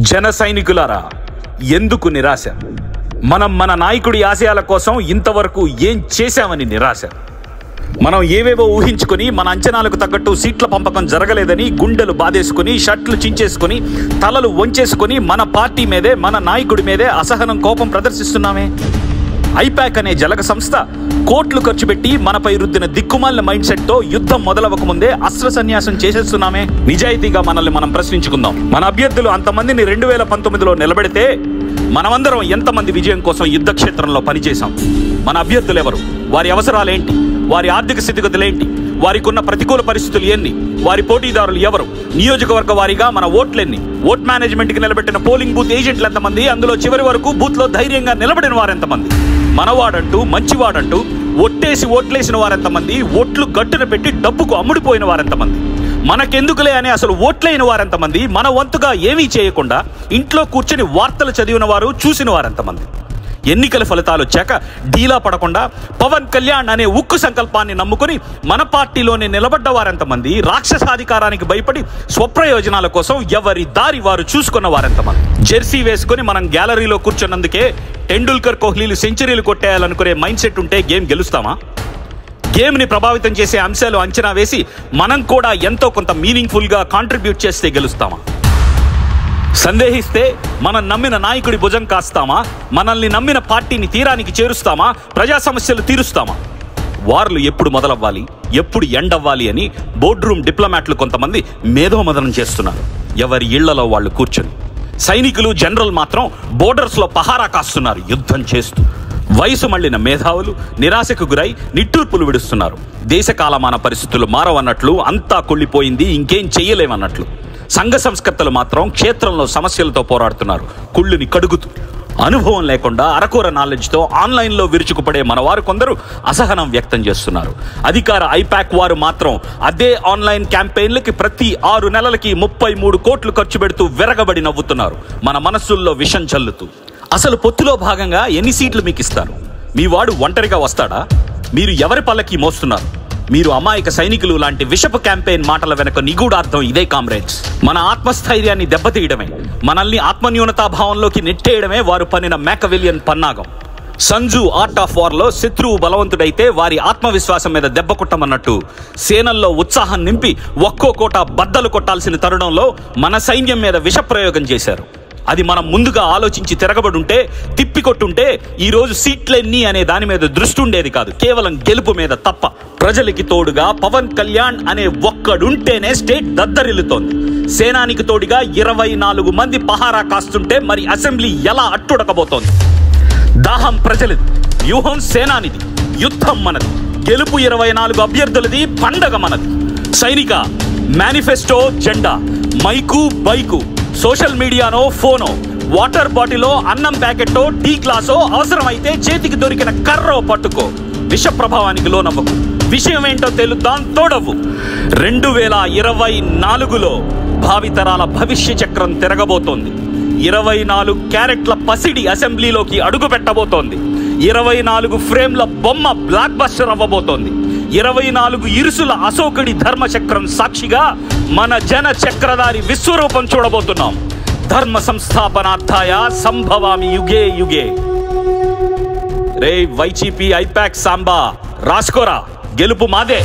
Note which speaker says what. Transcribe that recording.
Speaker 1: జన సైనికులారా, ఎందుకు నిరాశ? మనం మన నాయకుడి ఆశయాల కోసం ఇంతవరకు ఏం చేశామని నిరాశ. మనం ఏవేవో ఊహించుకొని మన అంచనాలకు తగ్గట్టు సీట్ల పంపకం జరగలేదని గుండెలు బాధేసుకుని షర్ట్లు చించేసుకుని తలలు వంచేసుకుని మన పార్టీ మీదే మన నాయకుడి మీదే అసహనం కోపం ప్రదర్శిస్తున్నామే. ఐపాక్ అనే జలగ సంస్థ కోట్లు ఖర్చు పెట్టి మనపై రుద్దిన దిక్కుమాలిన మైండ్ సెట్ తో యుద్ధం మొదలవక ముందే అస్త్ర సన్యాసం చేసేస్తున్నామే. నిజాయితీగా మనల్ని మనం ప్రశ్నించుకుందాం. మన అభ్యర్థులు అంతమందిని 2019లో నిలబెడితే మనమందరం ఎంతమంది విజయం కోసం యుద్ధ క్షేత్రంలో పనిచేశాం? మన అభ్యర్థులు ఎవరు? వారి అవసరాలేంటి? వారి ఆర్థిక స్థితిగతులేంటి? వారికి ఉన్న ప్రతికూల పరిస్థితులు ఎన్ని? వారి పోటీదారులు ఎవరు? నియోజకవర్గ వారీగా మన ఓట్లెన్ని? ఓట్ మేనేజ్మెంట్ కి నిలబెట్టిన పోలింగ్ బూత్ ఏజెంట్లు ఎంతమంది? అందులో చివరి వరకు బూత్ లో ధైర్యంగా నిలబడిన వారెంతమంది? మనవాడంటూ మంచివాడంటూ ఒట్టేసి ఓట్లేసిన వారెంతమంది? ఓట్లు గట్టున పెట్టి డబ్బుకు అమ్ముడిపోయిన వారెంతమంది? మనకెందుకులే అని అసలు ఓట్లైన వారెంతమంది? మన వంతుగా ఏమీ చేయకుండా ఇంట్లో కూర్చొని వార్తలు చదివిన వారు, చూసిన వారెంతమంది? ఎన్నికల ఫలితాలు వచ్చాక ఢీలా పడకుండా పవన్ కళ్యాణ్ అనే ఉక్కు సంకల్పాన్ని నమ్ముకుని మన పార్టీలోనే నిలబడ్డ వారెంతమంది? రాక్షసాధికారానికి భయపడి స్వప్రయోజనాల కోసం ఎవరి దారి వారు చూసుకున్న వారెంతమంది? జెర్సీ వేసుకుని మనం గ్యాలరీలో కూర్చున్నందుకే టెండూల్కర్, కోహ్లీలు సెంచరీలు కొట్టేయాలనుకునే మైండ్ సెట్ ఉంటే గేమ్ గెలుస్తామా? గేమ్ని ప్రభావితం చేసే అంశాలు అంచనా వేసి మనం కూడా ఎంతో కొంత మీనింగ్ఫుల్గా కాంట్రిబ్యూట్ చేస్తే గెలుస్తామా? సందేహిస్తే మనం నమ్మిన నాయకుడి భుజం కాస్తామా? మనల్ని నమ్మిన పార్టీని తీరానికి చేరుస్తామా? ప్రజా సమస్యలు తీరుస్తామా? వార్లు ఎప్పుడు మొదలవ్వాలి, ఎప్పుడు ఎండ్ అవ్వాలి అని బోర్డ్ రూమ్ డిప్లొమాట్లు కొంతమంది మేధోమదనం చేస్తున్నారు, ఎవరి ఇళ్లలో వాళ్ళు కూర్చొని. సైనికులు, జనరల్ మాత్రం బోర్డర్స్లో పహారా కాస్తున్నారు యుద్ధం చేస్తూ. వయసు మళ్లిన మేధావులు నిరాశకు గురై నిట్టూర్పులు విడుస్తున్నారు. దేశ కాలమాన పరిస్థితులు మారవన్నట్లు, అంతా కుళ్ళిపోయింది, ఇంకేం చెయ్యలేమన్నట్లు. సంఘ సంస్కర్తలు మాత్రం క్షేత్రంలో సమస్యలతో పోరాడుతున్నారు, కుళ్ళుని కడుగుతూ. అనుభవం లేకుండా అరకొర నాలెడ్జ్తో ఆన్లైన్లో విరుచుకుపడే మనవారు కొందరు అసహనం వ్యక్తం చేస్తున్నారు. అధికార ఐపాక్ వారు మాత్రం అదే ఆన్లైన్ క్యాంపెయిన్లకి ప్రతి 6 నెలలకి 33 కోట్లు ఖర్చు పెడుతూ విరగబడి నవ్వుతున్నారు, మన మనస్సుల్లో విషం చల్లుతూ. అసలు పొత్తులో భాగంగా ఎన్ని సీట్లు మీకు ఇస్తారు? మీ వాడు ఒంటరిగా వస్తాడా? మీరు ఎవరి పల్లకి మోస్తున్నారు? మీరు అమాయక సైనికులు లాంటి విషపు క్యాంపెయిన్ మాటల వెనక నిగూఢార్థం ఇదే కామ్రేడ్స్. మన ఆత్మస్థైర్యాన్ని దెబ్బతీయడమే, మనల్ని ఆత్మన్యూనతాభావంలోకి నెట్టేయడమే వారు పన్నిన మ్యాకవిలియన్ పన్నాగం. సంజు ఆర్ట్ ఆఫ్ వార్లో శత్రువు బలవంతుడైతే వారి ఆత్మవిశ్వాసం మీద దెబ్బ కొట్టమన్నట్టు సేనల్లో ఉత్సాహం నింపి ఒక్కో కోట బద్దలు కొట్టాల్సిన తరుణంలో మన సైన్యం మీద విషప్రయోగం చేశారు. అది మనం ముందుగా ఆలోచించి తిరగబడుంటే, తిప్పికొట్టుంటే ఈరోజు సీట్లెన్ని అనే దాని మీద దృష్టి ఉండేది కాదు, కేవలం గెలుపు మీద తప్ప. ప్రజలకి తోడుగా పవన్ కళ్యాణ్ అనే ఒక్కడుంటేనే స్టేట్ దద్దరిల్లుతోంది. సేనానికి తోడుగా 24 మంది పహారా కాస్తుంటే మరి అసెంబ్లీ ఎలా అట్టుడకబోతోంది? దాహం ప్రజలది, వ్యూహం సేనానిది, యుద్ధం మనది, గెలుపు 24 అభ్యర్థులది, పండగ మనది. సైనిక, మేనిఫెస్టో జెండా, మైకు బైకు, సోషల్ మీడియానో ఫోనో, వాటర్ బాటిలో, అన్నం ప్యాకెట్టో, టీ గ్లాసో, అవసరమైతే చేతికి దొరికిన కర్రో పట్టుకో. విష ప్రభావానికి లోనవ్వకు. విషయం ఏంటో తెలుద్దాం, తోడవు. 2024లో భావితరాల భవిష్య చక్రం తిరగబోతోంది. 24 క్యారెట్ల పసిడి అసెంబ్లీలోకి అడుగు పెట్టబోతోంది. 24 ఫ్రేమ్ల బొమ్మ బ్లాక్ బస్టర్ అవ్వబోతోంది. 24 ఇరుసుల అశోకుడి ధర్మచక్రం సాక్షిగా మన జన చక్రధారి విశ్వరూపం చూడబోతున్నాం. ధర్మ సంస్థాపనార్థాయ సంభవామి యుగే యుగే. రే వైసీపీ ఐపాక్ సాంబా, రాసుకోరా, గెలుపు మాదే.